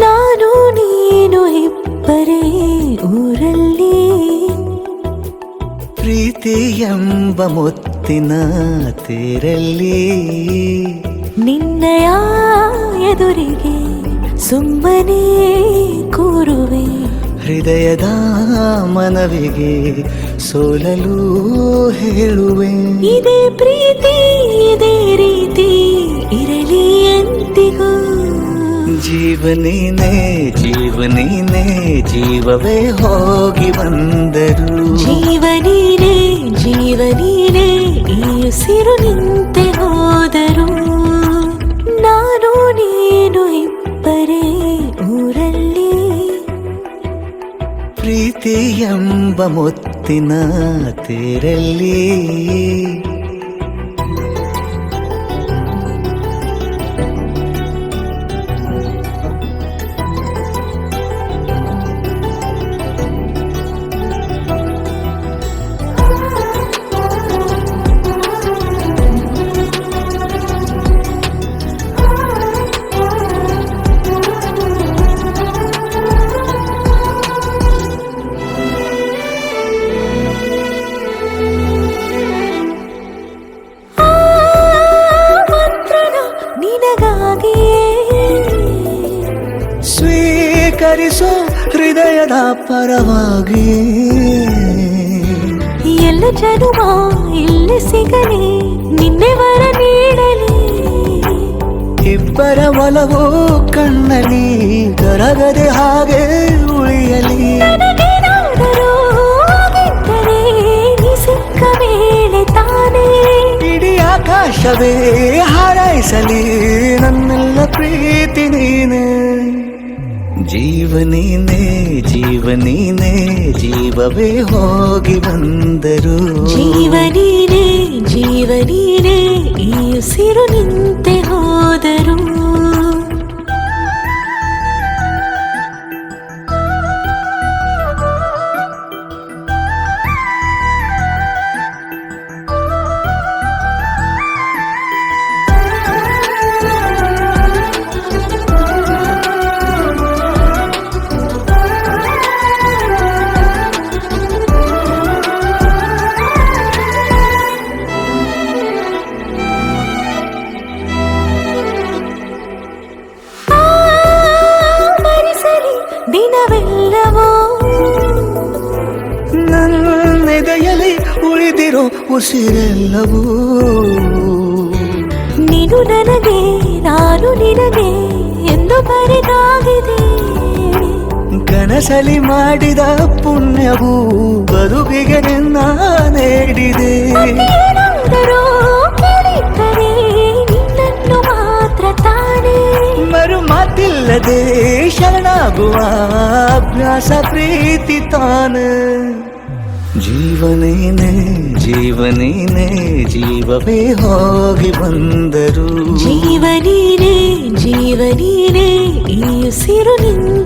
ನಾನು ನೀನು ಇಬ್ಬರೇ ಊರಲ್ಲಿ, ಪ್ರೀತಿ ಎಂಬ ಮುತ್ತಿನ ತೇರಲ್ಲಿ, ನಿನ್ನಯ ಎದುರಿಗೆ ಸುಮ್ಮನೆ ಕೂರುವೆ. ಹೃದಯದ ಮನವಿಗೆ ಸೋಲಲು ಹೇಳುವೆ. ಇದೇ ಪ್ರೀತಿ ಇದೇ ರೀತಿ ಇರಲಿ ಎಂದಿಗೂ. ಜೀವನೇನೆ ಜೀವನೇನೆ ಜೀವವೇ ಹೋಗಿ ಬಂದರು. ಜೀವನೀನೇ ಜೀವನೀನೇ ಈ ಉಸಿರು ನಿಂತೆ ಹೋದರು. ನಾನು ನೀನು ಇಬ್ಬರೇ ಊರಲ್ಲಿ, ಪ್ರೀತಿ ಎಂಬ ಮುತ್ತಿನ ತೇರಲ್ಲಿ. ಸ್ವೀಕರಿಸೋ ಹೃದಯದ ಪರವಾಗಿ. ಎಲ್ಲ ಜನುಮ ಇಲ್ಲಿ ಸಿಗಲಿ, ನಿನ್ನೆ ವರ ನೀಡಲಿ. ಇಬ್ಬರ ಒಲವು ಕಣ್ಣಲ್ಲಿ ಕರಗದೆ ಹಾಗೆ ಉಳಿಯಲಿ. ನನಗೇನಾದರೂ ಆಗಿದ್ದರೆ ನೀ ಸಿಕ್ಕ ವೇಳೆ ತಾನೇ ಇಡೀ ಆಕಾಶವೇ ಹಾರೈಸಲಿ ನನ್ನೆಲ್ಲ ಪ್ರೀತಿ ನೀನೆ. ಜೀವನೀನೇ ಜೀವನೀನೇ ಜೀವವೇ ಹೋಗಿ ಬಂದರು. ಜೀವನೀನೇ ಜೀವನೀನೇ ಈ ಉಸಿರು ನಿಂತೆ ಹೋದರು. ದಿನವೆಲ್ಲವೋ ನನ್ನೆದೆಯಲ್ಲಿ ಉಳಿದಿರೋ ಉಸಿರೆಲ್ಲವೂ. ನೀನು ನನಗೆ ನಾನು ನಿನಗೆ ಎಂದು ಬರೆದಾಗಿದೆ. ಕನಸಲಿ ಮಾಡಿದ ಪುಣ್ಯವು ಬದುಕಿಗೆ ನಿನ್ನ ನೀಡಿದೆ. ಏನಾದರೂ ಕೇಳಿದ್ದರೆ ನಿನ್ನನ್ನು ಮಾತ್ರ ತಾನೇ. ಮರು ಮಾತಿಲ್ಲದೆ ಶರಣಾಗುವ ಅಭ್ಯಾಸ ಪ್ರೀತಿ ತಾನೆ. ಜೀವನೇನೆ ಜೀವನೇನೆ ಜೀವವೇ ಹೋಗಿ ಬಂದರು. ಜೀವನೀನೇ ಜೀವನೀನೇ ಈ ಉಸಿರು ನಿಂತ